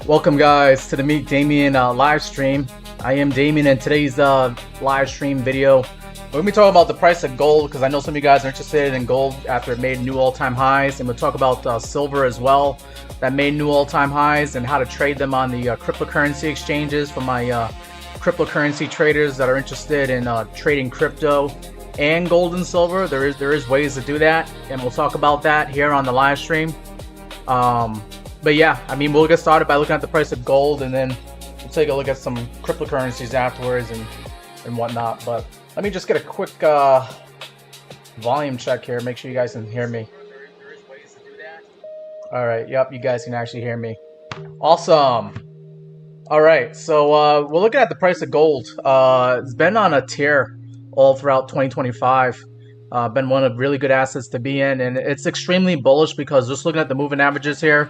Welcome guys to the Meet Damien live stream. I am Damien, and today's live stream video we're going to be talking about the price of gold, because I know some of you guys are interested in gold after it made new all-time highs, and we'll talk about silver as well that made new all-time highs and how to trade them on the cryptocurrency exchanges for my cryptocurrency traders that are interested in trading crypto and gold and silver. There is ways to do that, and we'll talk about that here on the live stream. But yeah, I mean, we'll get started by looking at the price of gold, and then we'll take a look at some cryptocurrencies afterwards and whatnot. But let me just get a quick volume check here. Make sure you guys can hear me. All right. Yep, you guys can actually hear me. Awesome. All right. So we're looking at the price of gold. It's been on a tear all throughout 2025. Been one of really good assets to be in, and it's extremely bullish because just looking at the moving averages here.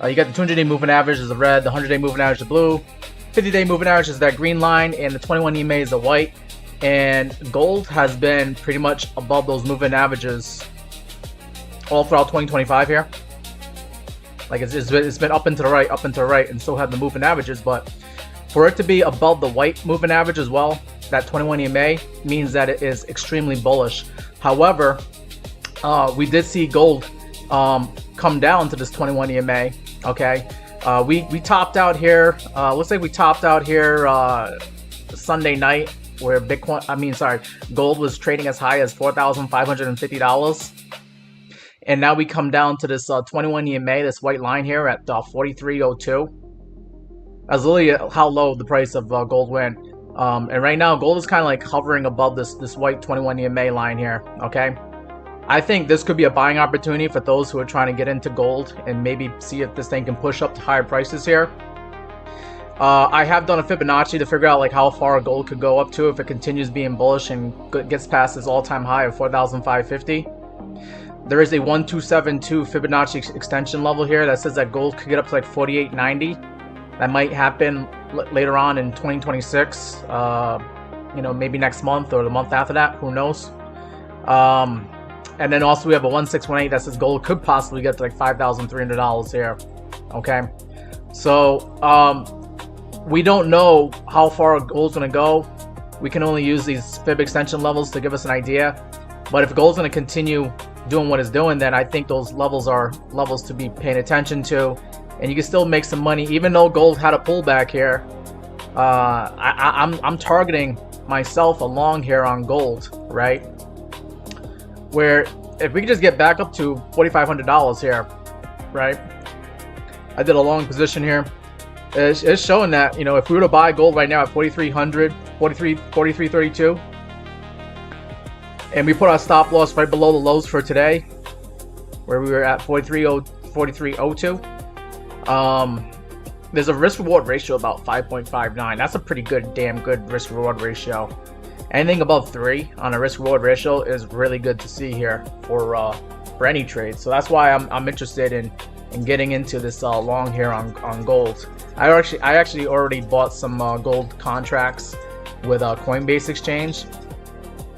You got the 200-day moving average is the red, the 100-day moving average is the blue, 50-day moving average is that green line, and the 21 EMA is the white. And gold has been pretty much above those moving averages all throughout 2025 here. Like it's been up and to the right, and so have the moving averages. But for it to be above the white moving average as well, that 21 EMA means that it is extremely bullish. However, we did see gold come down to this 21 EMA. Okay, we topped out here. Looks like we topped out here Sunday night, where gold was trading as high as $4,550, and now we come down to this 21 EMA, this white line here at 43.02. That's literally how low the price of gold went. And right now, gold is kind of like hovering above this white 21 EMA line here. Okay. I think this could be a buying opportunity for those who are trying to get into gold and maybe see if this thing can push up to higher prices here. I have done a Fibonacci to figure out like how far gold could go up to if it continues being bullish and gets past this all-time high of 4,550. There is a 1272 Fibonacci extension level here that says that gold could get up to like 4890. That might happen later on in 2026. You know, maybe next month or the month after that. Who knows? And then also we have a 1618 that says gold could possibly get to like $5,300 here. Okay, so we don't know how far gold's gonna go. We can only use these fib extension levels to give us an idea. But if gold's gonna continue doing what it's doing, then I think those levels are levels to be paying attention to, and you can still make some money even though gold had a pullback here. I'm targeting myself a long here on gold, right? Where if we could just get back up to $4,500 here, right? I did a long position here. It's showing that, you know, if we were to buy gold right now at 4,300, 43.32, and we put our stop loss right below the lows for today, where we were at 43.02, there's a risk reward ratio about 5.59. That's a pretty good, damn good risk reward ratio. Anything above 3 on a risk reward ratio is really good to see here for any trade. So that's why I'm interested in getting into this long here on gold. I actually already bought some gold contracts with Coinbase Exchange.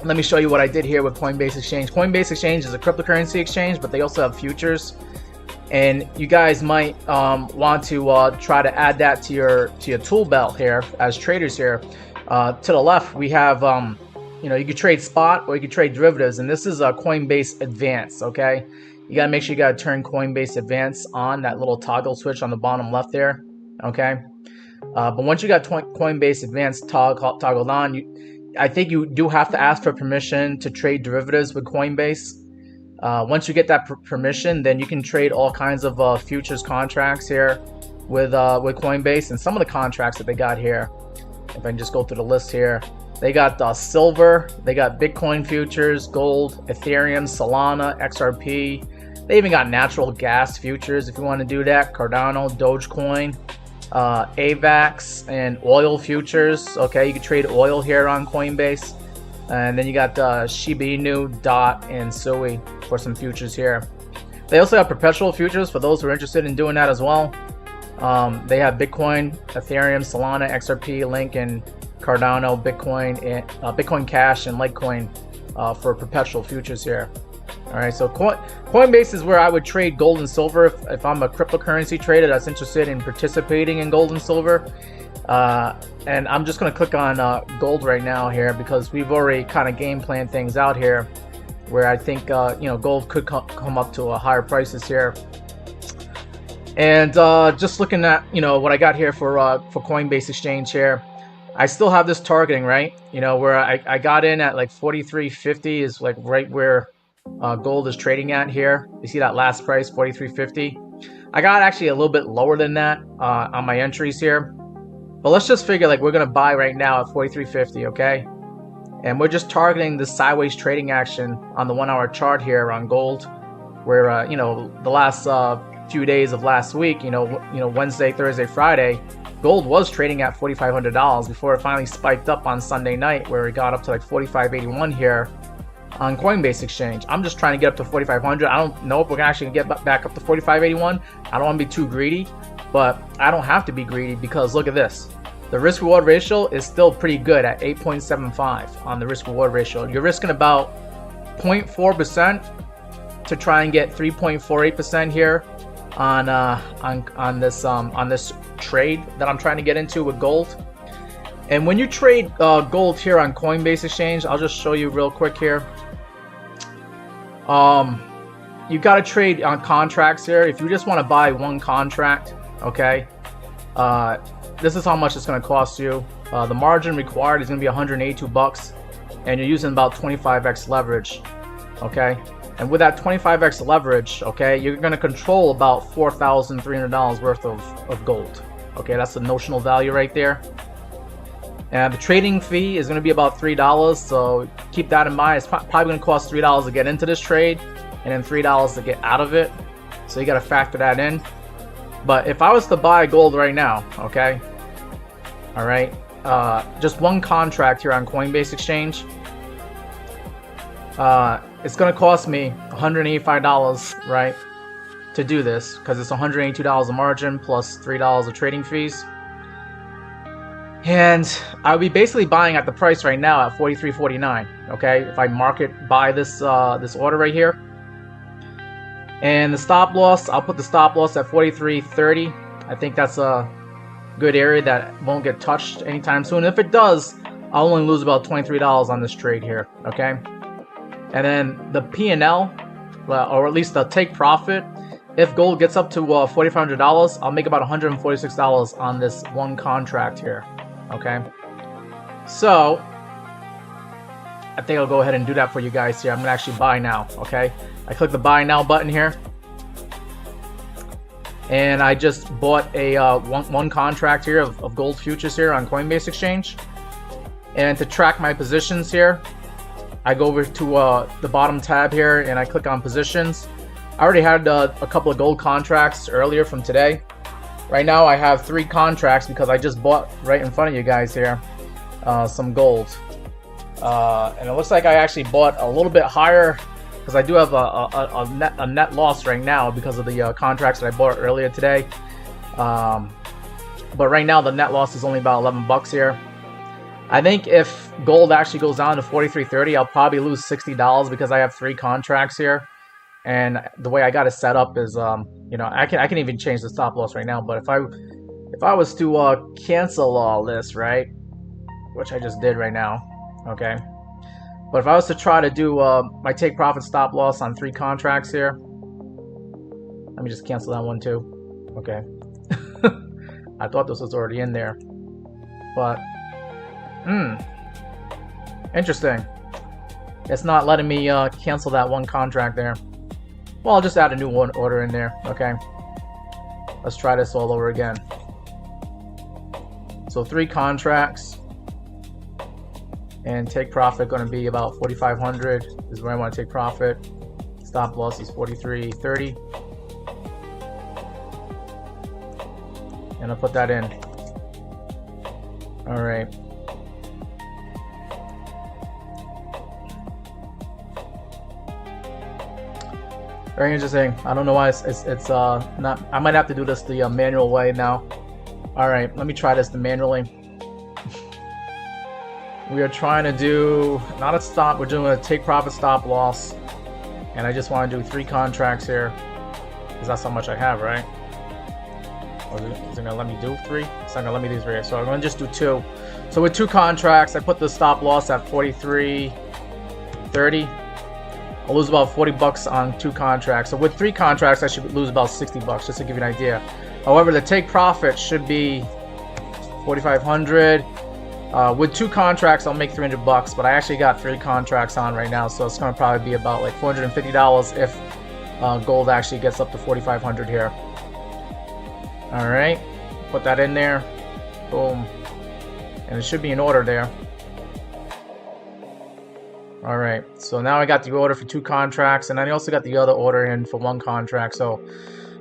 Let me show you what I did here with Coinbase Exchange. Coinbase Exchange is a cryptocurrency exchange, but they also have futures, and you guys might want to try to add that to your tool belt here as traders here. To the left, we have, you know, you can trade spot or you can trade derivatives, and this is a Coinbase Advanced. Okay, you gotta make sure you gotta turn Coinbase Advanced on, that little toggle switch on the bottom left there. Okay, but once you got Coinbase Advanced toggled on, I think you do have to ask for permission to trade derivatives with Coinbase. Once you get that permission, then you can trade all kinds of futures contracts here with Coinbase, and some of the contracts that they got here. If I can just go through the list here, they got silver, they got Bitcoin futures, gold, Ethereum, Solana, XRP. They even got natural gas futures if you want to do that. Cardano, Dogecoin, AVAX, and oil futures. Okay, you can trade oil here on Coinbase. And then you got Shiba Inu, DOT, and SUI for some futures here. They also have perpetual futures for those who are interested in doing that as well. They have Bitcoin, Ethereum, Solana, XRP, Link, and Cardano, Bitcoin, and Bitcoin Cash, and Litecoin for perpetual futures here. All right, so Coinbase is where I would trade gold and silver if I'm a cryptocurrency trader that's interested in participating in gold and silver. And I'm just going to click on gold right now here because we've already kind of game planned things out here where I think gold could come up to a higher prices here. And just looking at what I got here for Coinbase Exchange here, I still have this targeting, right? Where I got in at like 43.50 is like right where gold is trading at here. You see that last price, 43.50. I got actually a little bit lower than that on my entries here. But let's just figure like we're going to buy right now at 43.50, okay? And we're just targeting the sideways trading action on the 1 hour chart here on gold, where the last few days of last week, Wednesday, Thursday, Friday, gold was trading at $4,500 before it finally spiked up on Sunday night, where it got up to like 45.81 here on Coinbase Exchange. I'm just trying to get up to 4,500. I don't know if we're gonna actually get back up to 45.81. I don't want to be too greedy, but I don't have to be greedy because look at this. The risk reward ratio is still pretty good at 8.75 on the risk reward ratio. You're risking about 0.4% to try and get 3.48% here on this trade that I'm trying to get into with gold. And when you trade gold here on Coinbase Exchange, I'll just show you real quick here. You got to trade on contracts here. If you just want to buy one contract, okay, this is how much it's going to cost you. The margin required is going to be 182 bucks, and you're using about 25x leverage, okay. And with that 25x leverage, okay, you're going to control about $4,300 worth of gold. Okay, that's the notional value right there. And the trading fee is going to be about $3, so keep that in mind. It's probably going to cost $3 to get into this trade, and then $3 to get out of it. So you got to factor that in. But if I was to buy gold right now, okay, all right, just one contract here on Coinbase Exchange, it's going to cost me $185, right, to do this, because it's $182 a margin plus $3 of trading fees. And I'll be basically buying at the price right now at $43.49, okay, if I market buy this this order right here. And the stop loss, I'll put the stop loss at $43.30. I think that's a good area that won't get touched anytime soon. If it does, I'll only lose about $23 on this trade here, okay? And then the P&L, or at least the take profit, if gold gets up to $4,500, I'll make about $146 on this one contract here, okay? So I think I'll go ahead and do that for you guys here. I'm gonna actually buy now, okay? I click the buy now button here, and I just bought a one contract here of gold futures here on Coinbase Exchange. And to track my positions here, I go over to the bottom tab here and I click on positions. I already had a couple of gold contracts earlier from today. Right now I have 3 contracts because I just bought right in front of you guys here some gold. And it looks like I actually bought a little bit higher because I do have a net loss right now because of the contracts that I bought earlier today. But right now the net loss is only about 11 bucks here. I think if gold actually goes down to 43.30, I'll probably lose $60 because I have 3 contracts here. And the way I got it set up is, I can even change the stop loss right now. But if I was to cancel all this, right, which I just did right now, okay. But if I was to try to do my take profit stop loss on 3 contracts here, let me just cancel that one too. Okay. I thought this was already in there, but interesting. It's not letting me cancel that one contract there. Well, I'll just add a new one order in there. Okay. Let's try this all over again. So 3 contracts. And take profit going to be about 4,500 is where I want to take profit. Stop loss is 43.30. And I'll put that in. All right. Very interesting. I don't know why it's not. I might have to do this the manual way now. All right, let me try this the manually. We are trying to do not a stop. We're doing a take profit stop loss, and I just want to do 3 contracts here, because that's how much I have, right? Or is it gonna let me do 3? It's not gonna let me do 3, so I'm gonna just do 2. So with 2 contracts, I put the stop loss at 43.30. I'll lose about 40 bucks on 2 contracts. So with 3 contracts, I should lose about 60 bucks, just to give you an idea. However, the take profit should be 4,500. With 2 contracts, I'll make 300 bucks, but I actually got 3 contracts on right now, so it's gonna probably be about like $450 if gold actually gets up to 4,500 here. All right, put that in there. Boom, and it should be in order there. All right, so now I got the order for 2 contracts, and I also got the other order in for 1 contract, so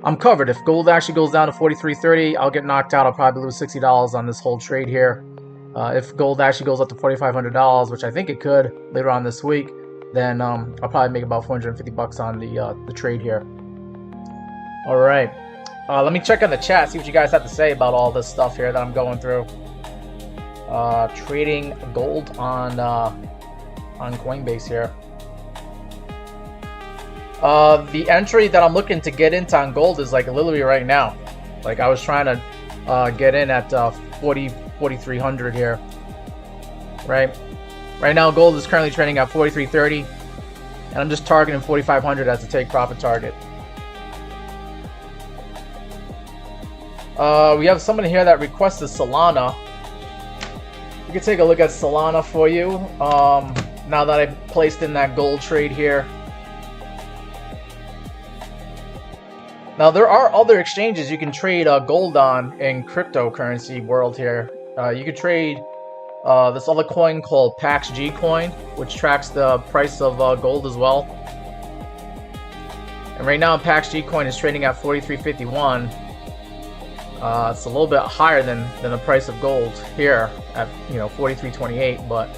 I'm covered. If gold actually goes down to 43.30, I'll get knocked out. I'll probably lose $60 on this whole trade here. If gold actually goes up to $4,500, which I think it could later on this week, then I'll probably make about 450 bucks on the trade here. All right, let me check on the chat, see what you guys have to say about all this stuff here that I'm going through. Trading gold on Coinbase here. The entry that I'm looking to get into on gold is like literally right now. Like I was trying to get in at 4,300 here. Right now gold is currently trading at 43.30, and I'm just targeting 4,500 as a take profit target. We have somebody here that requested Solana. We can take a look at Solana for you. Now that I placed in that gold trade here. Now there are other exchanges you can trade gold on in cryptocurrency world here. You could trade this other coin called MEXC coin, which tracks the price of gold as well. And right now MEXC coin is trading at 43.51. It's a little bit higher than the price of gold here at 43.28, but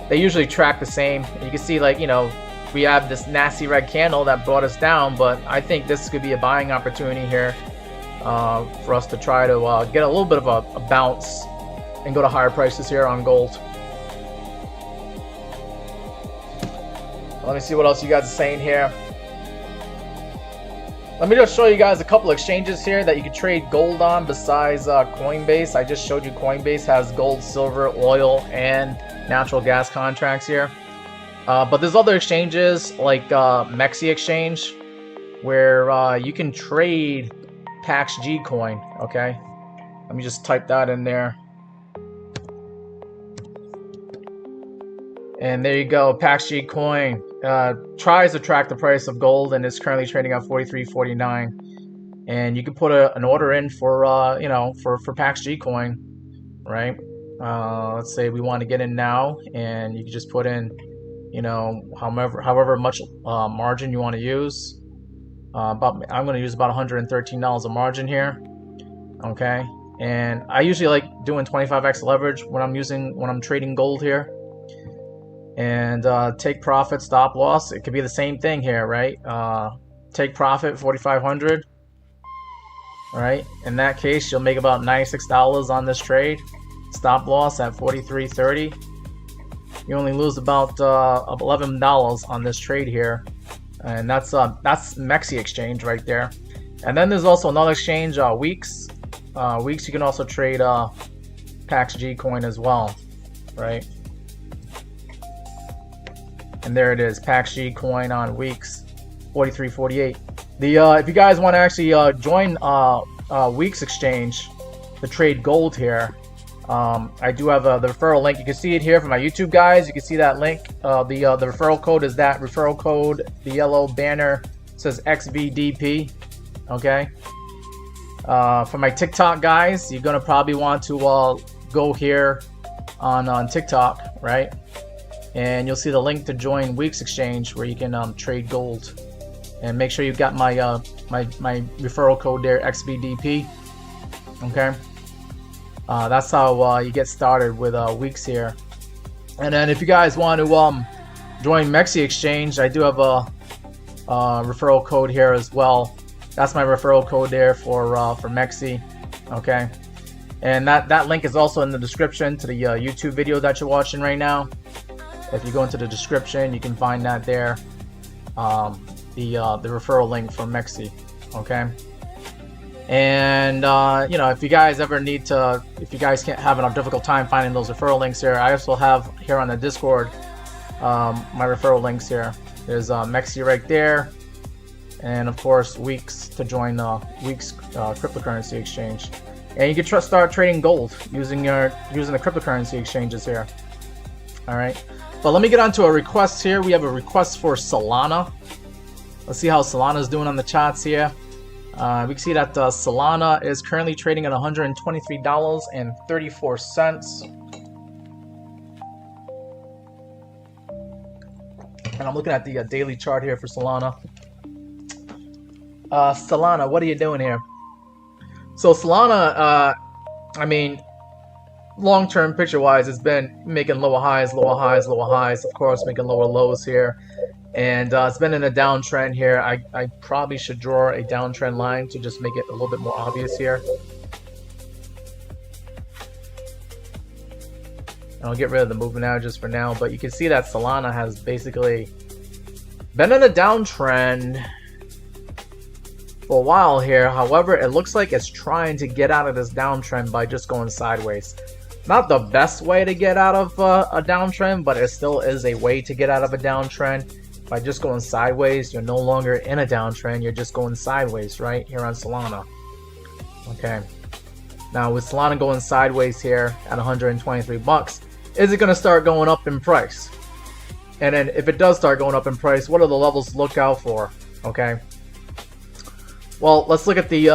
they usually track the same. You can see, like, we have this nasty red candle that brought us down, but I think this could be a buying opportunity here for us to try to get a little bit of a bounce and go to higher prices here on gold. Let me see what else you guys are saying here. Let me just show you guys a couple exchanges here that you can trade gold on besides Coinbase. I just showed you Coinbase has gold, silver, oil, and natural gas contracts here. But there's other exchanges like MEXC exchange where you can trade MEXC coin. Okay, let me just type that in there. And there you go, MEXC coin tries to track the price of gold, and it's currently trading at 43.49. And you can put an order in for for MEXC coin, right? Let's say we want to get in now, and you can just put in however much margin you want to use. I'm going to use about $113 of margin here. Okay, and I usually like doing 25x leverage when I'm trading gold here. And take profit, stop loss, it could be the same thing here, right? Take profit 4,500. All right, in that case you'll make about $96 on this trade. Stop loss at 43.30. You only lose about $11 on this trade here, and that's MEXC exchange right there. And then there's also another exchange, WEEX. WEEX, you can also trade MEXC coin as well, right? And there it is, MEXC coin on WEEX, 43.48. If you guys want to actually join WEEX exchange to trade gold here, I do have the referral link. You can see it here for my YouTube guys. You can see that link. The referral code is that referral code. The yellow banner says XVDP. Okay. For my TikTok guys, you're gonna probably want to go here on TikTok, right? And you'll see the link to join WEEX exchange where you can trade gold. And make sure you got my my referral code there, XVDP. Okay. That's how you get started with WEEX here. And then if you guys want to join MEXC exchange, I do have a referral code here as well. That's my referral code there for MEXC. Okay. And that link is also in the description to the YouTube video that you're watching right now. If you go into the description, you can find that there. the referral link from MEXC. Okay. And you know, if you guys ever need to, if you guys can't have a difficult time finding those referral links here, I also have here on the Discord my referral links here. There's MEXC right there, and of course WEEX to join WEEX cryptocurrency exchange. And you can start trading gold using the cryptocurrency exchanges here. All right, but let me get on to a request here. We have a request for Solana. Let's see how Solana is doing on the charts here. We can see that Solana is currently trading at $123.34. And I'm looking at the daily chart here for Solana. Solana, what are you doing here? So Solana, I mean, long-term picture-wise, it's been making lower highs, lower highs, lower highs. Of course, making lower lows here. And it's been in a downtrend here. I probably should draw a downtrend line to just make it a little bit more obvious here. And I'll get rid of the moving averages for now, but you can see that Solana has basically been in a downtrend for a while here. However, it looks like it's trying to get out of this downtrend by just going sideways. Not the best way to get out of a downtrend, but it still is a way to get out of a downtrend. By just going sideways, you're no longer in a downtrend, you're just going sideways, right? Here on Solana. Okay. Now with Solana going sideways here at 123 bucks, is it going to start going up in price? And then if it does start going up in price, what are the levels to look out for? Okay. Well, let's look at the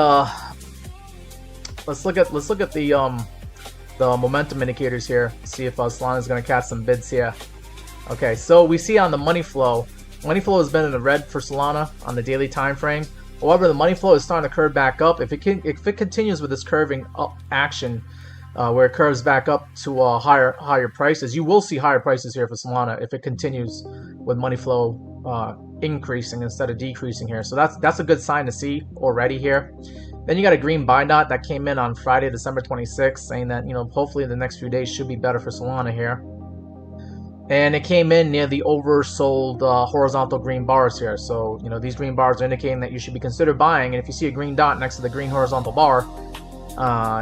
the momentum indicators here. See if Solana is going to catch some bids here. Okay, so we see on the money flow has been in the red for Solana on the daily time frame. However, the money flow is starting to curve back up. If it continues with this curving up action, where it curves back up to higher prices, you will see higher prices here for Solana if it continues with money flow increasing instead of decreasing here. So that's a good sign to see already here. Then you got a green buy dot that came in on Friday, December 26th, saying that, you know, hopefully the next few days should be better for Solana here. And it came in near the oversold horizontal green bars here. So, you know, these green bars are indicating that you should be considered buying. And if you see a green dot next to the green horizontal bar,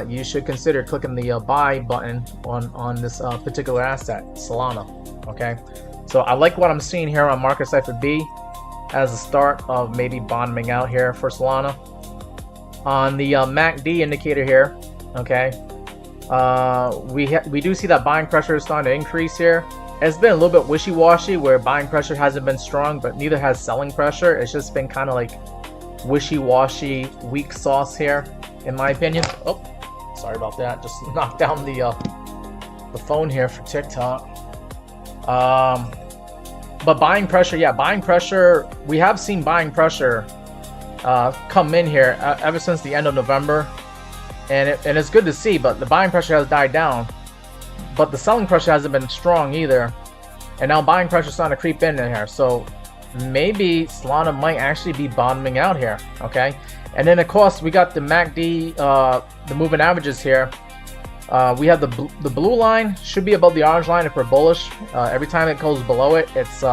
you should consider clicking the buy button on this particular asset, Solana. Okay, so I like what I'm seeing here on Market Cipher B as a start of maybe bottoming out here for Solana. On the MACD indicator here, okay, we do see that buying pressure is starting to increase here. It's been a little bit wishy-washy where buying pressure hasn't been strong, but neither has selling pressure. It's just been kind of like wishy-washy, weak sauce here, in my opinion. Oh, sorry about that. Just knocked down the phone here for TikTok. But buying pressure, yeah, buying pressure. We have seen buying pressure come in here ever since the end of November, and it's good to see. But the buying pressure has died down. But the selling pressure hasn't been strong either. And now buying pressure is starting to creep in here. So maybe Solana might actually be bottoming out here. Okay. And then of course we got the MACD, the moving averages here. We have the blue line should be above the orange line if we're bullish. Every time it goes below it, it's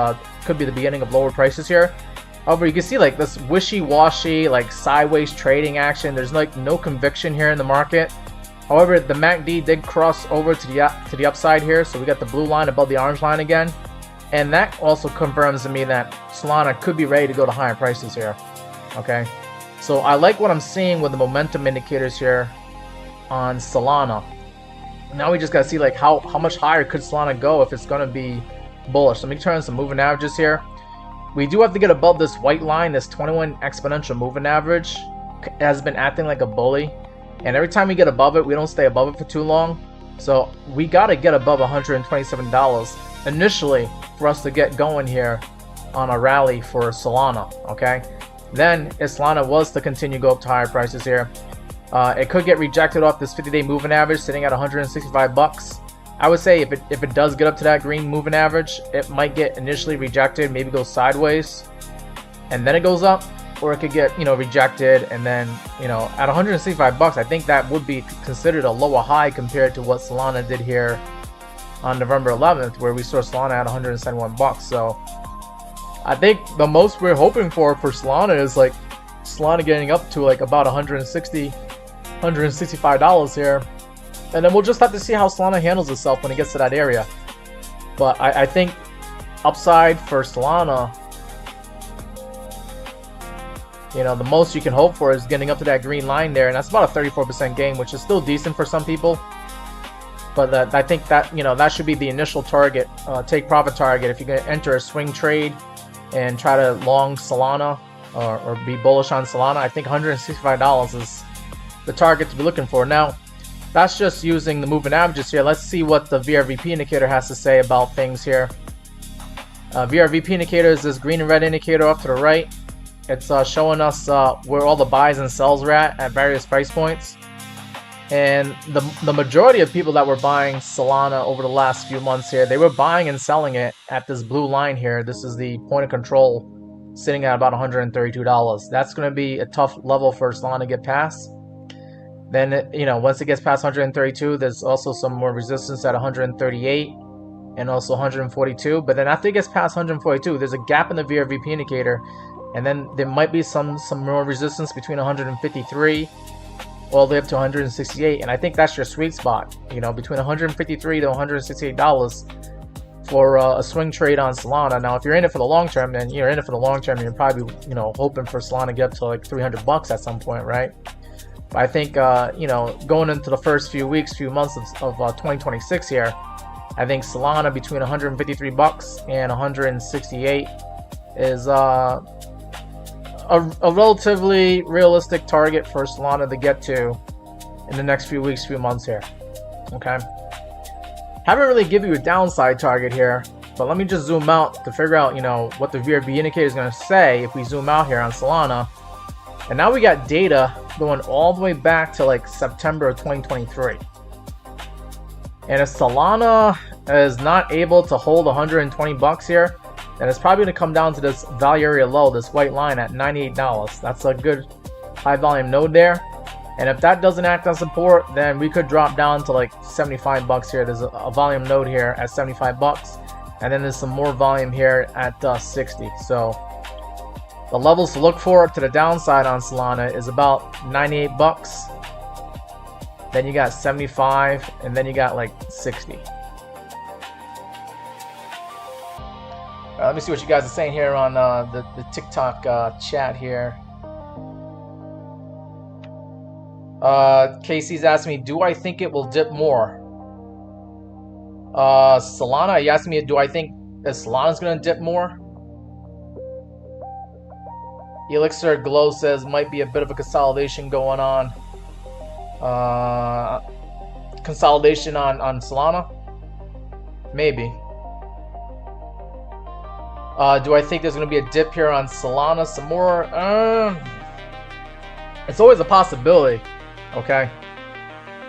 could be the beginning of lower prices here. However, you can see like this wishy-washy, like sideways trading action. There's like no conviction here in the market. However, the MACD did cross over to the upside here, so we got the blue line above the orange line again, and that also confirms to me that Solana could be ready to go to higher prices here. Okay, so I like what I'm seeing with the momentum indicators here on Solana. Now we just gotta see like how much higher could Solana go if it's gonna be bullish. Let me turn on some moving averages here. We do have to get above this white line, this 21 exponential moving average. It has been acting like a bully. And every time we get above it, we don't stay above it for too long. So we got to get above $127 initially for us to get going here on a rally for Solana. Okay. Then if Solana was to continue to go up to higher prices here, it could get rejected off this 50-day moving average sitting at 165 bucks. I would say if it does get up to that green moving average, it might get initially rejected, maybe go sideways, and then it goes up. Or it could get, you know, rejected, and then, you know, at 165 bucks, I think that would be considered a lower high compared to what Solana did here on November 11th, where we saw Solana at 171 bucks. So I think the most we're hoping for Solana is like Solana getting up to like about $165 here, and then we'll just have to see how Solana handles itself when it gets to that area. But I think upside for Solana, you know, the most you can hope for is getting up to that green line there, and that's about a 34% gain, which is still decent for some people. But I think that, you know, that should be the initial target, take profit target. If you're going to enter a swing trade and try to long Solana or be bullish on Solana, I think $165 is the target to be looking for. Now, that's just using the moving averages here. Let's see what the VRVP indicator has to say about things here. VRVP indicator is this green and red indicator up to the right. It's showing us where all the buys and sells are at various price points. And the majority of people that were buying Solana over the last few months here, they were buying and selling it at this blue line here. This is the point of control sitting at about $132. That's going to be a tough level for Solana to get past. Then, you know, once it gets past 132, there's also some more resistance at 138 and also 142. But then after it gets past 142, there's a gap in the VRVP indicator. And then there might be some more resistance between 153 all the way up to 168, and I think that's your sweet spot, you know, between 153 to 168 dollars for a swing trade on Solana. Now, if you're in it for the long term, then you're in it for the long term. You're probably, you know, hoping for Solana to get up to like 300 bucks at some point, right? But I think, you know, going into the first few weeks, few months of 2026 here, I think Solana between 153 bucks and 168 is a relatively realistic target for Solana to get to in the next few weeks, few months here. Okay. Haven't really given you a downside target here, but let me just zoom out to figure out, you know, what the VRV indicator is going to say if we zoom out here on Solana. And now we got data going all the way back to like September of 2023. And if Solana is not able to hold 120 bucks here, and it's probably going to come down to this value area low, this white line at $98. That's a good high volume node there. And if that doesn't act as support, then we could drop down to like 75 bucks here. There's a volume node here at 75 bucks. And then there's some more volume here at 60. So the levels to look for to the downside on Solana is about 98 bucks. Then you got 75, and then you got like 60. Let me see what you guys are saying here on the TikTok chat here. Casey's asking me, do I think it will dip more? Solana, you asked me, do I think that Solana's going to dip more? Elixir Glow says might be a bit of a consolidation going on. Consolidation on Solana? Maybe. Do I think there's going to be a dip here on Solana some more? It's always a possibility. Okay.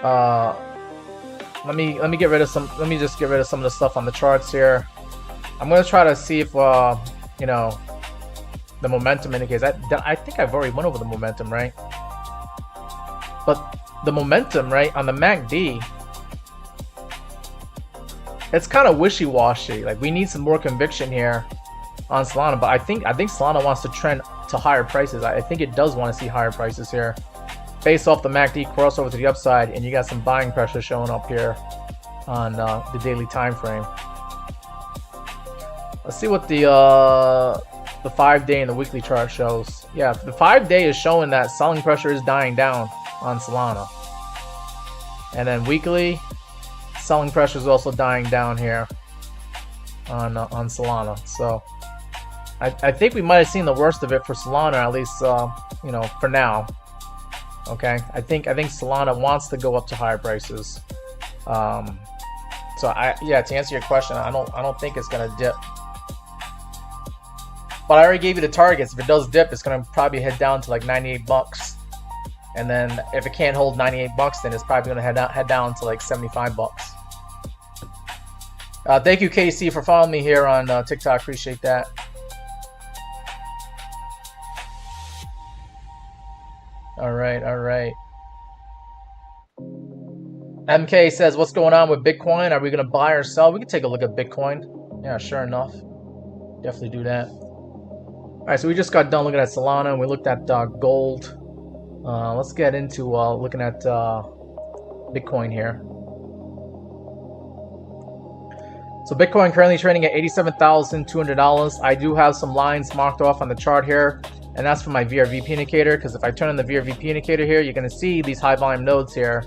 Let me get rid of some. Let me just get rid of some of the stuff on the charts here. I'm going to try to see if you know, the momentum indicates. I think I've already went over the momentum, right? But the momentum, right, on the MACD, it's kind of wishy-washy. Like, we need some more conviction here on Solana, but I think Solana wants to trend to higher prices. I think it does want to see higher prices here, based off the MACD crossover to the upside, and you got some buying pressure showing up here on the daily time frame. Let's see what the 5-day and the weekly chart shows. Yeah, the 5-day is showing that selling pressure is dying down on Solana, and then weekly selling pressure is also dying down here on Solana. So I think we might have seen the worst of it for Solana, at least you know, for now. Okay, I think Solana wants to go up to higher prices. So yeah, to answer your question, I don't think it's gonna dip. But I already gave you the targets. If it does dip, it's gonna probably head down to like 98 bucks. And then if it can't hold 98 bucks, then it's probably gonna head down to like 75 bucks. Thank you, KC, for following me here on TikTok. Appreciate that. All right. MK says, what's going on with Bitcoin? Are we going to buy or sell? We can take a look at Bitcoin. Yeah, sure enough. Definitely do that. All right, so we just got done looking at Solana, and we looked at gold. Let's get into looking at Bitcoin here. So Bitcoin currently trading at $87,200. I do have some lines marked off on the chart here, and that's for my VRVP indicator, because if I turn on the VRVP indicator here, you're going to see these high volume nodes here.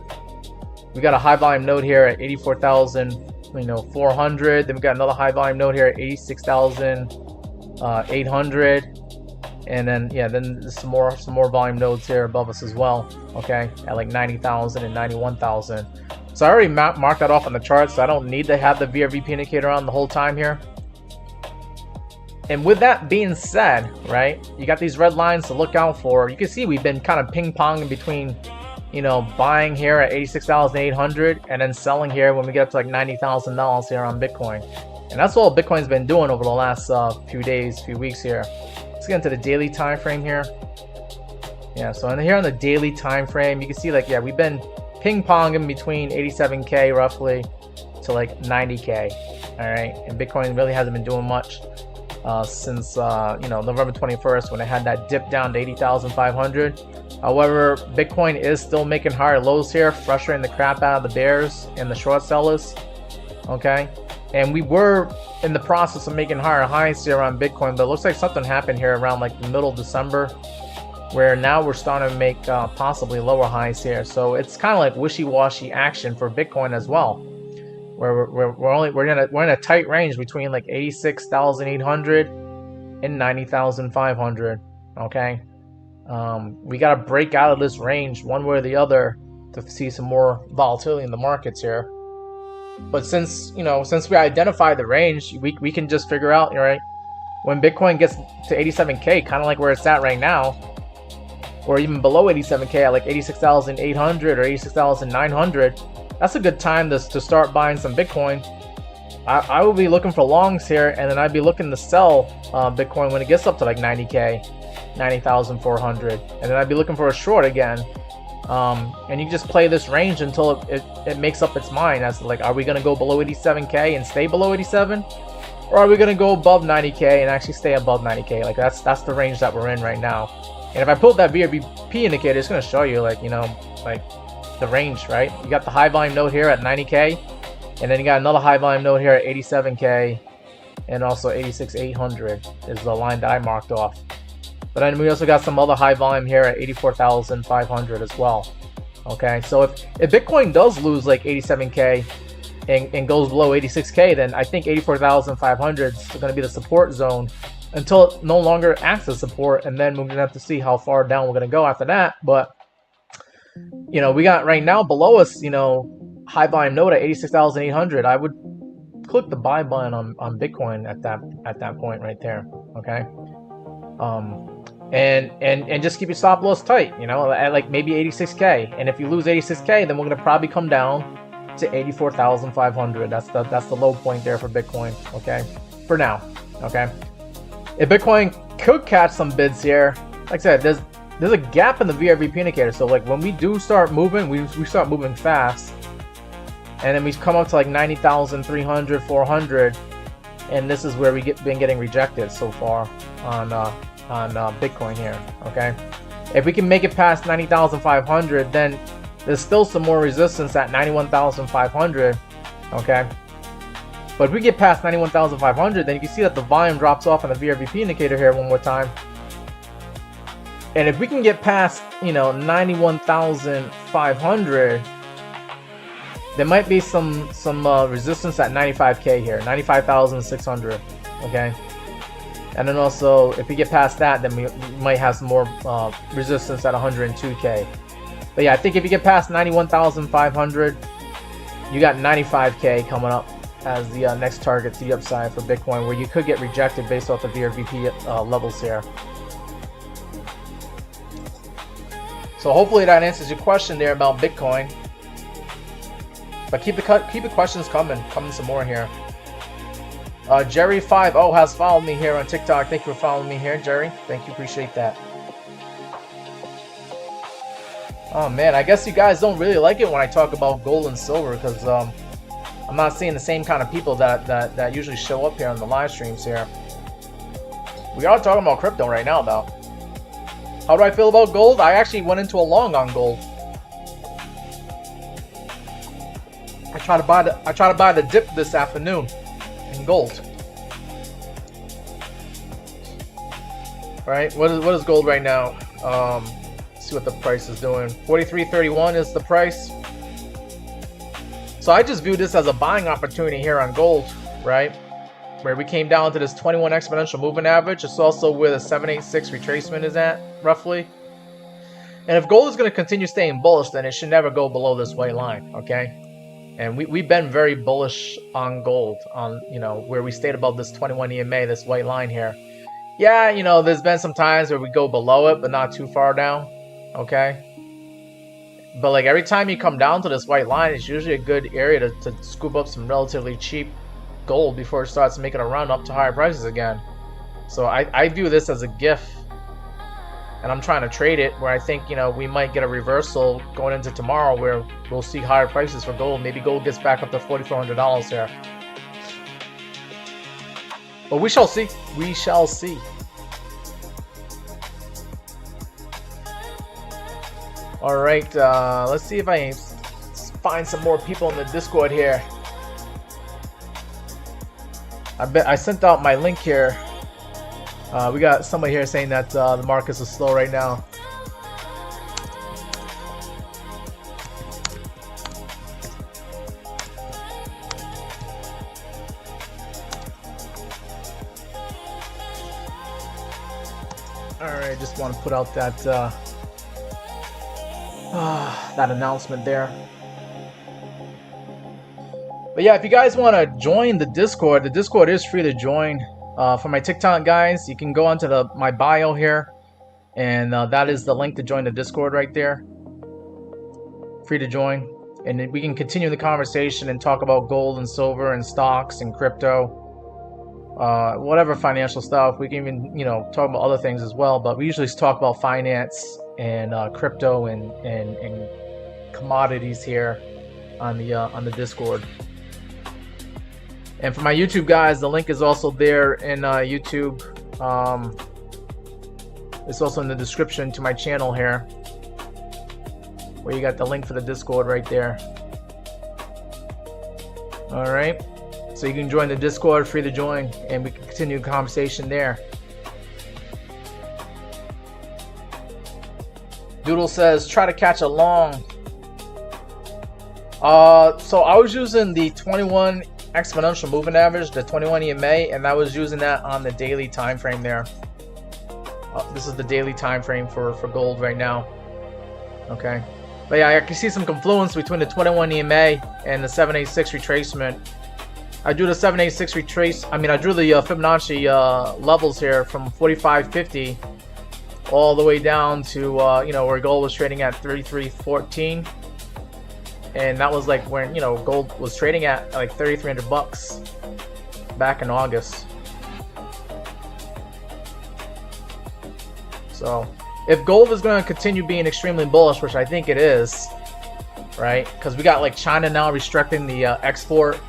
We got a high volume node here at 84,400. Then we got another high volume node here at 86,800. And then then some more volume nodes here above us as well. Okay, at like 90,000 and 91,000. So I already marked that off on the chart, so I don't need to have the VRVP indicator on the whole time here. And with that being said, right, you got these red lines to look out for. You can see we've been kind of ping-ponging between, buying here at 86,800 and then selling here when we get up to like $90,000 here on Bitcoin. And that's all Bitcoin's been doing over the last few days, few weeks here. Let's get into the daily time frame here. Yeah, so in here on the daily time frame, you can see like, we've been ping-ponging between 87K roughly to like 90K. All right, and Bitcoin really hasn't been doing much since November 21st when it had that dip down to 80,500. However, Bitcoin is still making higher lows here, frustrating the crap out of the bears and the short sellers. Okay, and we were in the process of making higher highs here on Bitcoin, but it looks like something happened here around like the middle of December, where now we're starting to make possibly lower highs here. So it's kind of like wishy-washy action for Bitcoin as well, where we're in a tight range between like 86,800 and 90,500. Okay, we got to break out of this range one way or the other to see some more volatility in the markets here. But since we identified the range, we can just figure out, right, when Bitcoin gets to 87K, kind of like where it's at right now, or even below 87K at like 86,800 or 86,900, that's a good time to start buying some Bitcoin. I will be looking for longs here, and then I'd be looking to sell Bitcoin when it gets up to like 90K, 90,400, and then I'd be looking for a short again. And you just play this range until it makes up its mind as to like, are we going to go below 87K and stay below 87, or are we going to go above 90K and actually stay above 90K? Like that's the range that we're in right now. And if I pull that VRVP indicator, it's going to show you like the range, right? You got the high volume node here at 90K, and then you got another high volume node here at 87K, and also 86,800 is the line that I marked off. But then we also got some other high volume here at 84,500 as well. Okay, so if Bitcoin does lose like 87K and goes below 86K, then I think 84,500 is going to be the support zone until it no longer acts as support, and then we're going to have to see how far down we're going to go after that. But we got right now below us, high volume node at 86,800. I would click the buy button on Bitcoin at that point right there. Okay. And just keep your stop loss tight, at like maybe 86K. And if you lose 86K, then we're gonna probably come down to 84,500. That's the low point there for Bitcoin. Okay, for now. Okay, if Bitcoin could catch some bids here, like I said, there's a gap in the VRVP indicator. So like when we do start moving, we start moving fast, and then we come up to like 90,300, 400, and this is where been getting rejected so far on Bitcoin here. Okay, if we can make it past 90,500, then there's still some more resistance at 91,500. Okay, but if we get past 91,500, then you can see that the volume drops off on the VRVP indicator here one more time. And if we can get past 91,500, there might be some resistance at 95K here, 95,600. Okay. And then also, if we get past that, then we might have some more resistance at 102K. But yeah, I think if you get past 91,500, you got 95K coming up as the next target to the upside for Bitcoin, where you could get rejected based off the VRVP levels here. So hopefully that answers your question there about Bitcoin. But keep the questions coming some more here. Jerry50 has followed me here on TikTok. Thank you for following me here, Jerry. Thank you, appreciate that. Oh man, I guess you guys don't really like it when I talk about gold and silver, because I'm not seeing the same kind of people that usually show up here on the live streams here. We are talking about crypto right now, though. How do I feel about gold? I actually went into a long on gold. I try to buy the dip this afternoon in gold. Right? What is gold right now? Let's see what the price is doing. 43.31 is the price. So I just view this as a buying opportunity here on gold, right? Where we came down to this 21 exponential moving average. It's also where the 786 retracement is at, roughly. And if gold is going to continue staying bullish, then it should never go below this white line, okay? And we've been very bullish on gold, on, you know, where we stayed above this 21 EMA, this white line here. Yeah, you know, there's been some times where we go below it, but not too far down, okay? But like every time you come down to this white line, it's usually a good area to scoop up some relatively cheap gold before it starts making a run up to higher prices again. So I view this as a gift, and I'm trying to trade it where I think, you know, we might get a reversal going into tomorrow where we'll see higher prices for gold. Maybe gold gets back up to $4,400 here. But we shall see. We shall see. All right, let's see if I can find some more people in the Discord here. I sent out my link here. We got somebody here saying that the markets are slow right now. All right, just want to put out that that announcement there. But yeah, if you guys want to join the Discord is free to join. For my TikTok guys, you can go onto my bio here, and that is the link to join the Discord right there. Free to join, and we can continue the conversation and talk about gold and silver and stocks and crypto, whatever financial stuff. We can even, you know, talk about other things as well, but we usually talk about finance and crypto and commodities here on the Discord. And for my YouTube guys, the link is also there in YouTube. It's also in the description to my channel here, where you got the link for the Discord right there. All right, so you can join the Discord, free to join, and we can continue the conversation there. Doodle says, try to catch a long. So I was using the 21 exponential moving average, the 21 EMA, and I was using that on the daily time frame there. This is the daily time frame for gold right now. Okay, but yeah, I can see some confluence between the 21 EMA and the 786 retracement. I drew the 786 retrace. I drew the Fibonacci levels here from 45.50 all the way down to you know, where gold was trading at 33.14. And that was like when, you know, gold was trading at like $3,300 back in August. So if gold is going to continue being extremely bullish, which I think it is, right? Because we got like China now restricting the export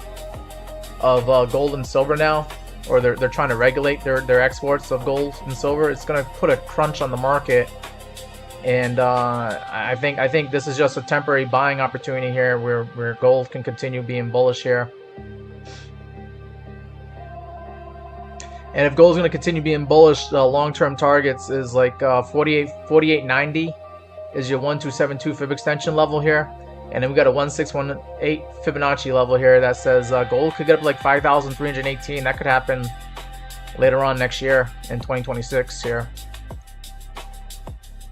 of gold and silver now, or they're trying to regulate their exports of gold and silver. It's going to put a crunch on the market. And I think this is just a temporary buying opportunity here where gold can continue being bullish here. And if gold's going to continue being bullish, the long-term targets is like 48.90 is your 1272 fib extension level here. And then we got a 1618 Fibonacci level here that says gold could get up to like 5,318. That could happen later on next year in 2026 here.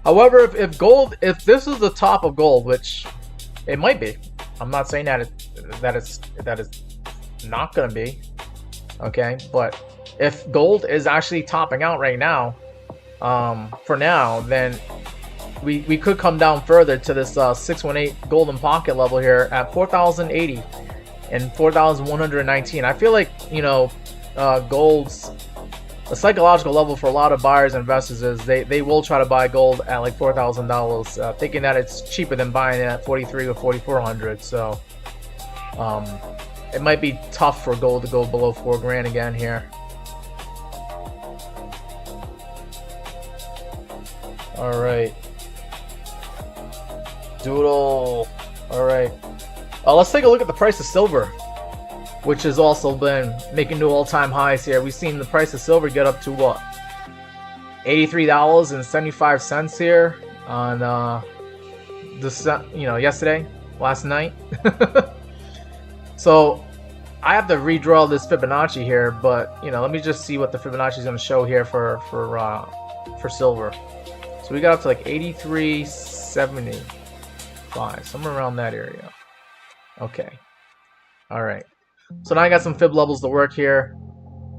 However, if this is the top of gold, which it might be, I'm not saying that it's not gonna be, okay. But if gold is actually topping out right now, for now, then we could come down further to this 618 golden pocket level here at 4,080 and 4,119. I feel like, you know, gold's the psychological level for a lot of buyers and investors is they will try to buy gold at like $4,000, thinking that it's cheaper than buying it at 4,300 or 4,400. So it might be tough for gold to go below $4,000 again here. All right. Doodle. All right. Let's take a look at the price of silver, which has also been making new all-time highs here. We've seen the price of silver get up to what? $83.75 here on yesterday, last night. So I have to redraw this Fibonacci here, but let me just see what the Fibonacci is going to show here for silver. So we got up to like 83.75, somewhere around that area. Okay. All right. So now I got some fib levels to work here.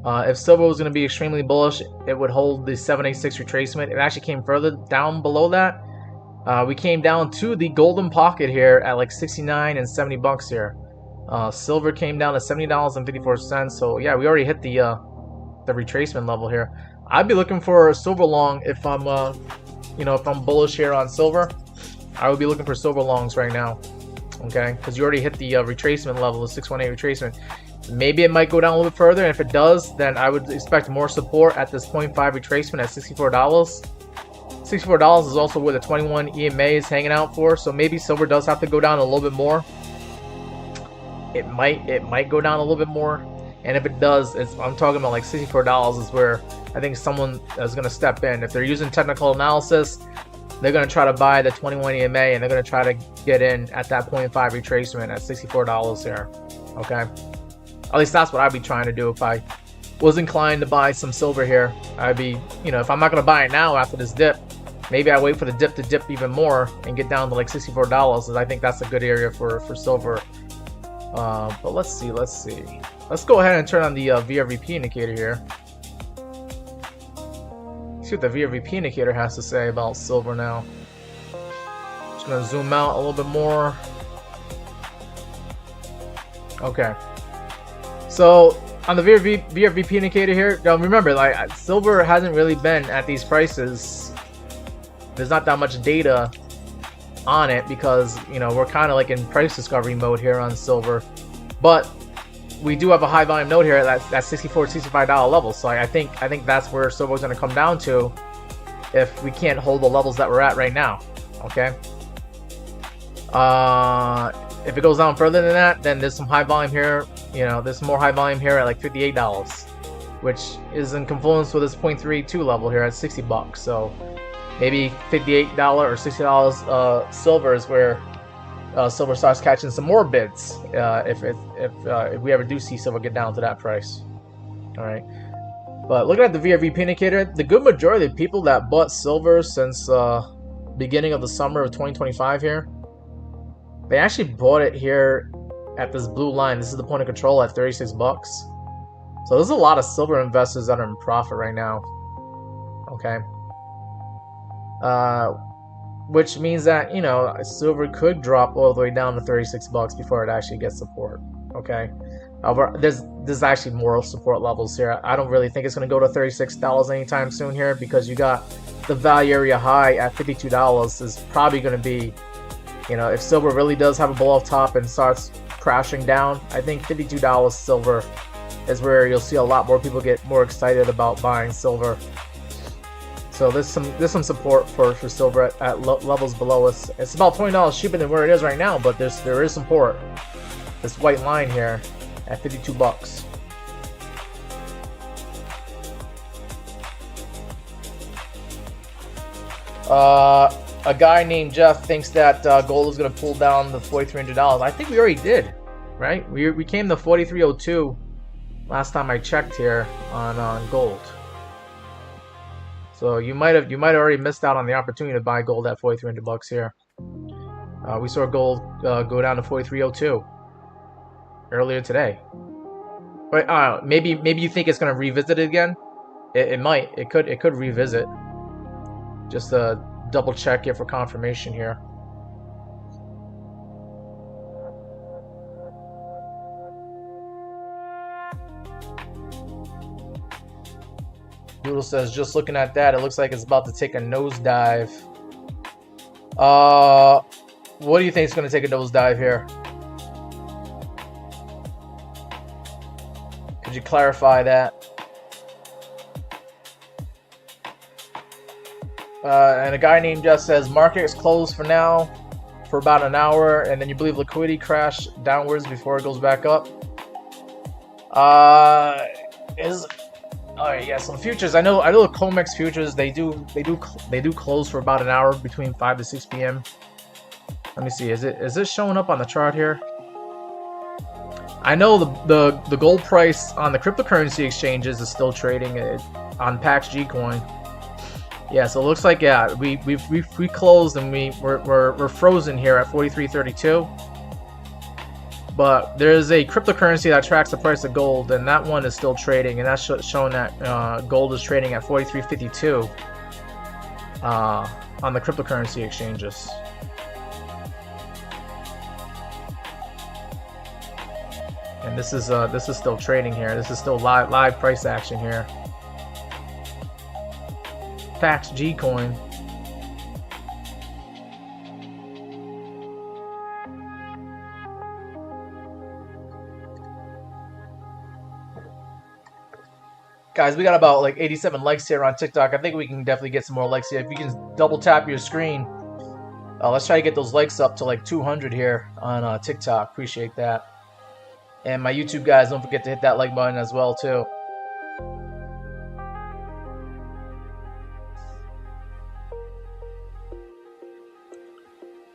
If silver was going to be extremely bullish, it would hold the 786 retracement. It actually came further down below that. We came down to the golden pocket here at like 69 and 70 bucks here. Silver came down to $70.54. So yeah, we already hit the retracement level here. I'd be looking for a silver long if I'm if I'm bullish here on silver. I would be looking for silver longs right now. Okay, because you already hit the retracement level, the 618 retracement. Maybe it might go down a little bit further, and if it does, then I would expect more support at this 0.5 retracement at $64. $64 is also where the 21 EMA is hanging out for, so maybe silver does have to go down a little bit more. It might go down a little bit more, and if it does, I'm talking about like $64 is where I think someone is going to step in. If they're using technical analysis, they're going to try to buy the 21 EMA, and they're going to try to get in at that 0.5 retracement at $64 here. Okay, at least that's what I'd be trying to do if I was inclined to buy some silver here. I'd be, if I'm not going to buy it now after this dip, maybe I wait for the dip to dip even more and get down to like $64. I think that's a good area for silver. But let's see. Let's go ahead and turn on the VRVP indicator here. See what the VRVP indicator has to say about silver now. Just gonna zoom out a little bit more. Okay. So on the VRVP indicator here, now remember, like silver hasn't really been at these prices. There's not that much data on it because we're kind of like in price discovery mode here on silver, but we do have a high volume node here at that $64-$65 level. So I think that's where silver's going to come down to if we can't hold the levels that we're at right now. Okay. If it goes down further than that, then there's some high volume here. There's more high volume here at like $58, which is in confluence with this 0.32 level here at 60 bucks. So maybe $58 or $60 silver is where silver starts catching some more bids if we ever do see silver get down to that price. All right, but looking at the VRVP indicator, the good majority of people that bought silver since beginning of the summer of 2025 here, they actually bought it here at this blue line. This is the point of control at 36 bucks. So there's a lot of silver investors that are in profit right now. Okay. Which means that silver could drop all the way down to 36 bucks before it actually gets support. Okay, however, there's actually more support levels here. I don't really think it's going to go to $36 anytime soon here, because you got the value area high at $52 is probably going to be, if silver really does have a blow off top and starts crashing down, I think $52 silver is where you'll see a lot more people get more excited about buying silver. So there's some support for silver at levels below us. It's about $20 cheaper than where it is right now, but there is support. This white line here at 52 bucks. A guy named Jeff thinks that gold is going to pull down the $4,300. I think we already did, right? We came to 43.02 last time I checked here on gold. So you might have already missed out on the opportunity to buy gold at 4,300 bucks here. We saw gold go down to 43.02 earlier today. But maybe you think it's gonna revisit it again. It might. It could revisit. Just double check it for confirmation here. Doodle says, just looking at that, it looks like it's about to take a nosedive. What do you think is going to take a nosedive here? Could you clarify that? And a guy named Jeff says market is closed for now for about an hour, and then you believe liquidity crash downwards before it goes back up. Alright, yeah, some futures. I know the COMEX futures, they do close for about an hour between 5 to 6 p.m. Let me see, is it showing up on the chart here? I know the gold price on the cryptocurrency exchanges is still trading on PAXG coin. Yeah, so it looks like, yeah, we closed and we're frozen here at 43.32. But there's a cryptocurrency that tracks the price of gold, and that one is still trading, and that's showing that gold is trading at 43.52 on the cryptocurrency exchanges. And this is still trading here. This is still live price action here. PAXG coin. Guys, we got about like 87 likes here on TikTok. I think we can definitely get some more likes here. If you can double tap your screen, let's try to get those likes up to like 200 here on TikTok. Appreciate that. And my YouTube guys, don't forget to hit that like button as well too.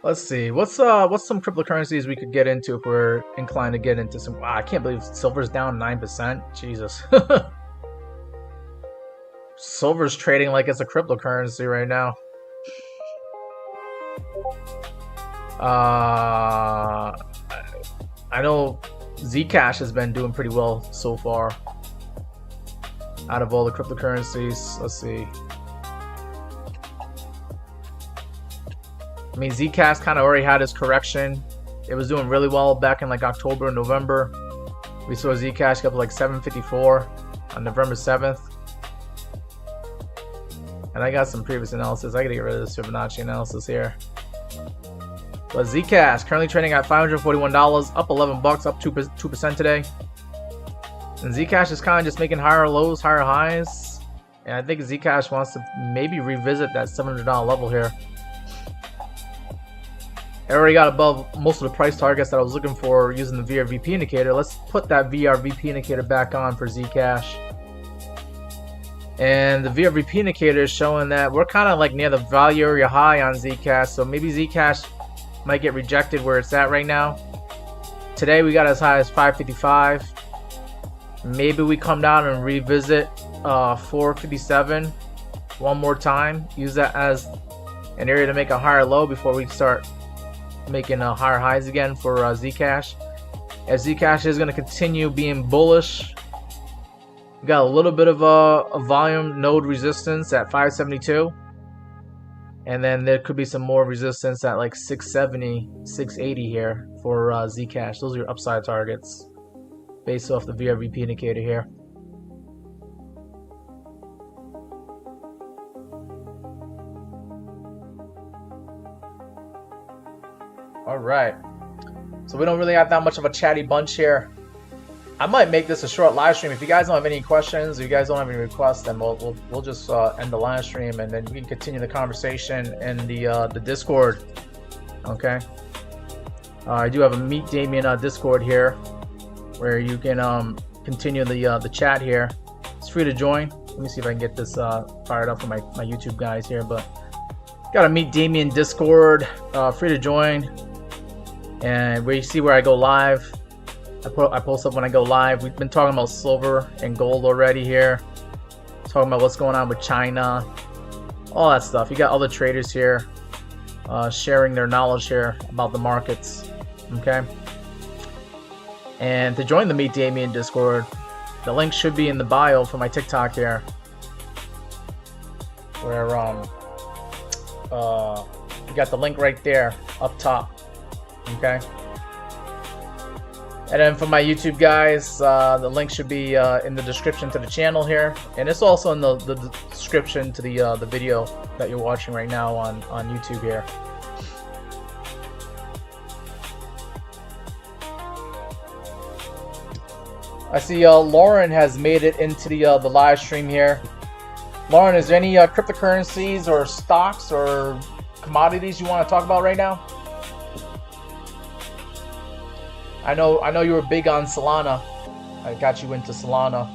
Let's see, what's some cryptocurrencies we could get into if we're inclined to get into some. Wow, I can't believe silver's down 9%. Jesus. Silver's trading like it's a cryptocurrency right now. I know Zcash has been doing pretty well so far out of all the cryptocurrencies. Let's see. I mean, Zcash kind of already had its correction. It was doing really well back in like October and November. We saw Zcash go up to like 754 on November 7th. And I got some previous analysis. I gotta get rid of this Fibonacci analysis here. But Zcash currently trading at $541, up 11 bucks, up 2% today. And Zcash is kind of just making higher lows, higher highs. And I think Zcash wants to maybe revisit that $700 level here. I already got above most of the price targets that I was looking for using the VRVP indicator. Let's put that VRVP indicator back on for Zcash. And the VRVP indicator is showing that we're kind of like near the value area high on Zcash. So maybe Zcash might get rejected where it's at right now. Today we got as high as 555. Maybe we come down and revisit 457 one more time. Use that as an area to make a higher low before we start making higher highs again for Zcash. As Zcash is going to continue being bullish. We got a little bit of a volume node resistance at 572. And then there could be some more resistance at like 670, 680 here for Zcash. Those are your upside targets based off the VRVP indicator here. All right. So we don't really have that much of a chatty bunch here. I might make this a short live stream. If you guys don't have any questions, if you guys don't have any requests, then we'll just end the live stream, and then we can continue the conversation in the Discord. Okay. I do have a Meet Damien Discord here, where you can continue the chat here. It's free to join. Let me see if I can get this fired up for my YouTube guys here. But got a Meet Damien Discord, free to join, and where you see where I go live. I post up when I go live. We've been talking about silver and gold already here. Talking about what's going on with China. All that stuff. You got other traders here sharing their knowledge here about the markets. Okay. And to join the Meet Damien Discord, the link should be in the bio for my TikTok here. Where you got the link right there up top. Okay. And then for my YouTube guys, the link should be in the description to the channel here, and it's also in the description to the video that you're watching right now on YouTube here. I see Lauren has made it into the live stream here. Lauren, is there any cryptocurrencies or stocks or commodities you want to talk about right now? I know you were big on Solana. I got you into Solana.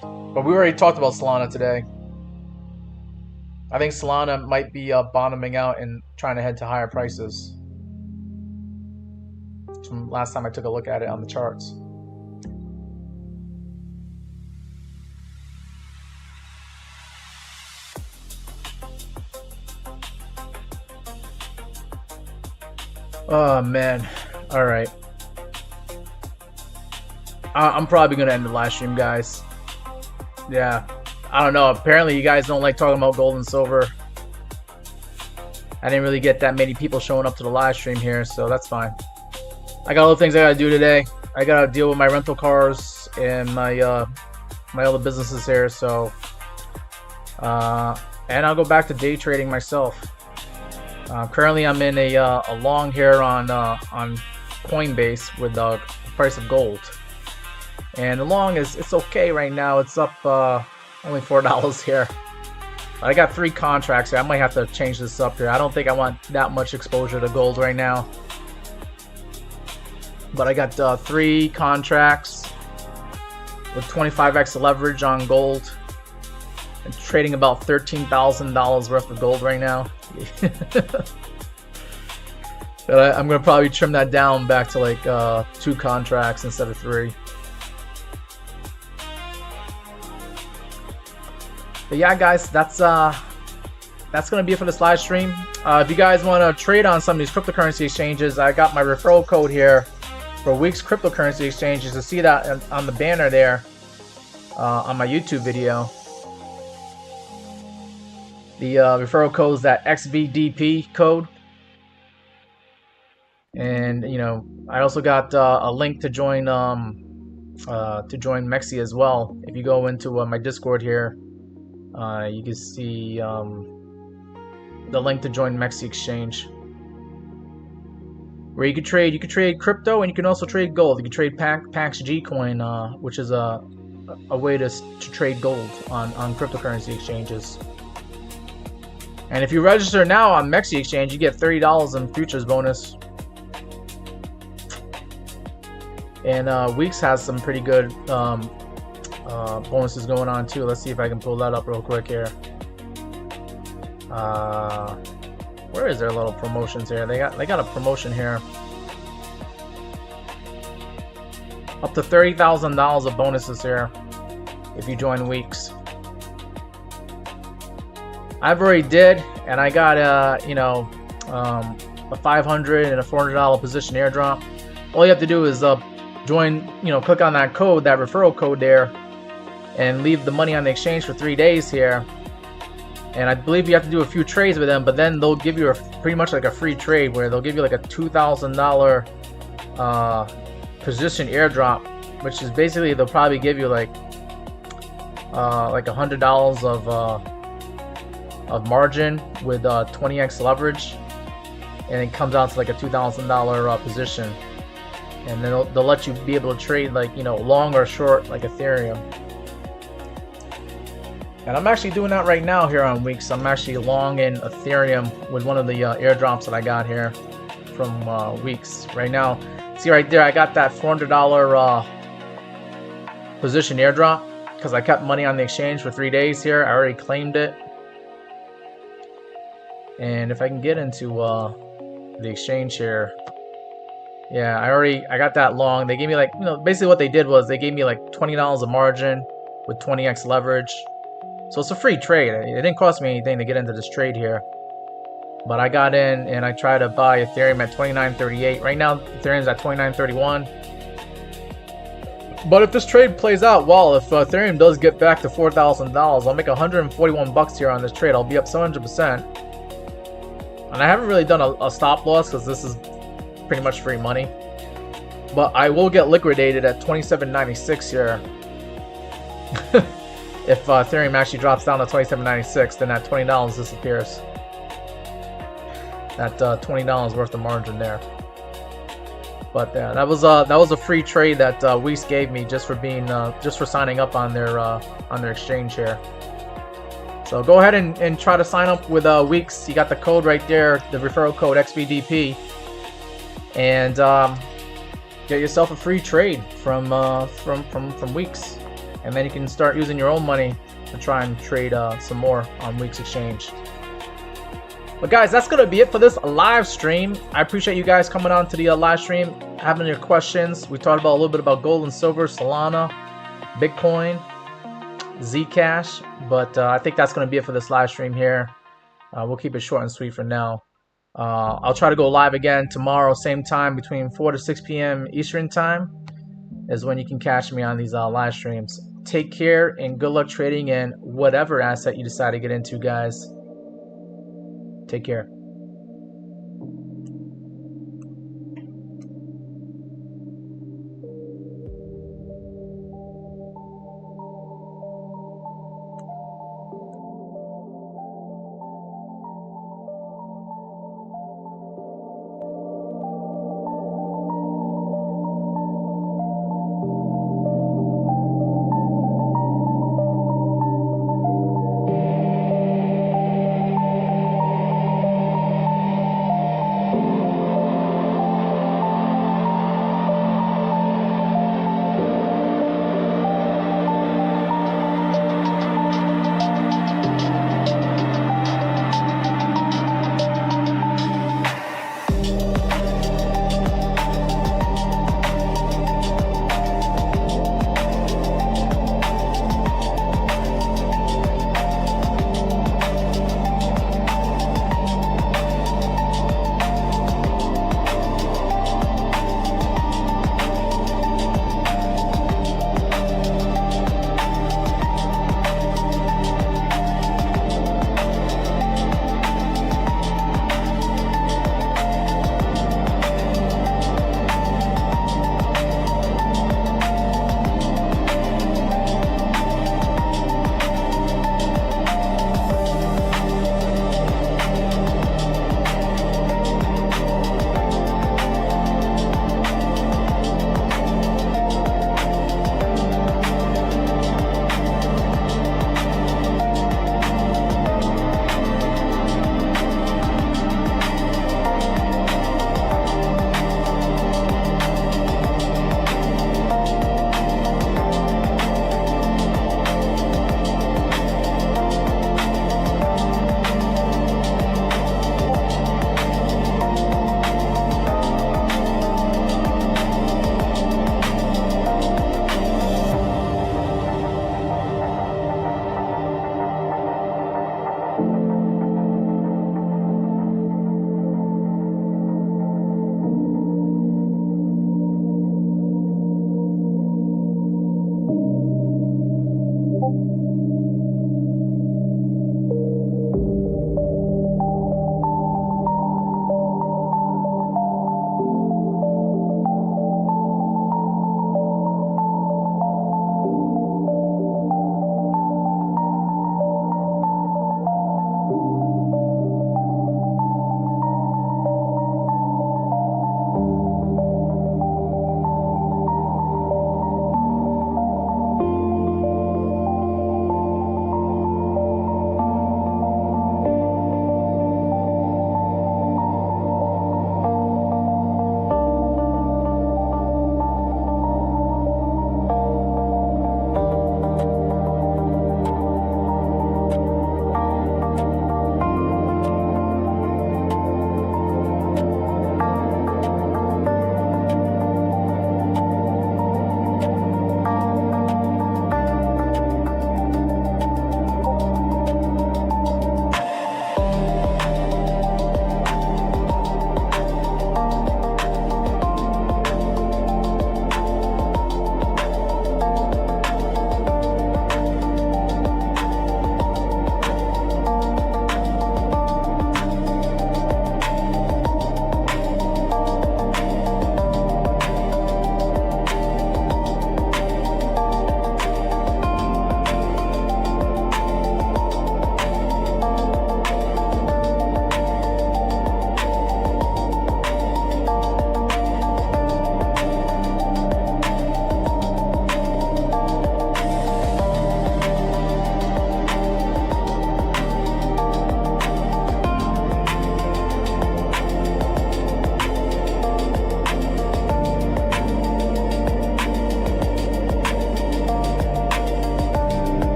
But we already talked about Solana today. I think Solana might be bottoming out and trying to head to higher prices. From last time I took a look at it on the charts. Oh man, all right. I'm probably gonna end the live stream, guys. Yeah, I don't know. Apparently, you guys don't like talking about gold and silver. I didn't really get that many people showing up to the live stream here, so that's fine. I got other things I gotta do today. I gotta deal with my rental cars and my my other businesses here. So, and I'll go back to day trading myself. Currently, I'm in a long here on Coinbase with the price of gold, and the long it's okay right now. It's up only $4 here. I got 3 contracts here. I might have to change this up here. I don't think I want that much exposure to gold right now, but I got 3 contracts with 25x leverage on gold and trading about $13,000 worth of gold right now. But I'm gonna probably trim that down back to like 2 contracts instead of 3. But yeah, guys, that's gonna be it for this live stream. If you guys want to trade on some of these cryptocurrency exchanges, I got my referral code here for WEEX cryptocurrency exchanges. To see that on the banner there on my YouTube video. The referral code is that XVDP code, and you know I also got a link to join MEXC as well. If you go into my Discord here, you can see the link to join MEXC exchange, where you can trade crypto and you can also trade gold. You can trade PAXG coin, which is a way to trade gold on cryptocurrency exchanges. And if you register now on MEXC exchange, you get $30 in futures bonus. And WEEX has some pretty good bonuses going on too. Let's see if I can pull that up real quick here. Where is their little promotions here? They got a promotion here. Up to $30,000 of bonuses here if you join WEEX. I've already did, and I got a $500 and a $400 position airdrop. All you have to do is join, click on that code, that referral code there, and leave the money on the exchange for 3 days here. And I believe you have to do a few trades with them, but then they'll give you pretty much like a free trade, where they'll give you like a $2,000 position airdrop, which is basically they'll probably give you like $100 of margin with 20x leverage, and it comes out to like a $2,000 position, and then they'll let you be able to trade like long or short like Ethereum. And I'm actually doing that right now here on WEEX. I'm actually long in Ethereum with one of the airdrops that I got here from WEEX right now. See right there, I got that $400 position airdrop because I kept money on the exchange for 3 days here. I already claimed it. And if I can get into the exchange here, yeah, I got that long. They gave me like, basically what they did was they gave me like $20 of margin with 20x leverage. So it's a free trade. It didn't cost me anything to get into this trade here. But I got in and I tried to buy Ethereum at 29.38. Right now, Ethereum's at 29.31. But if this trade plays out well, if Ethereum does get back to $4,000, I'll make 141 bucks here on this trade. I'll be up 700%. And I haven't really done a stop loss because this is pretty much free money. But I will get liquidated at 27.96 here. If Ethereum actually drops down to 27.96, then that $20 disappears. That $20 worth of margin there. But that was a free trade that WEEX gave me just for being just for signing up on their exchange here. So go ahead and try to sign up with WEEX. You got the code right there, the referral code XVDP, and get yourself a free trade from WEEX, and then you can start using your own money to try and trade some more on WEEX exchange. But guys, that's gonna be it for this live stream. I appreciate you guys coming on to the live stream, having your questions. We talked about a little bit about gold and silver, Solana, Bitcoin, Zcash, but I think that's gonna be it for this live stream here. We'll keep it short and sweet for now. I'll try to go live again tomorrow, same time, between 4 to 6 p.m. Eastern time is when you can catch me on these live streams. Take care and good luck trading in whatever asset you decide to get into, guys. Take care.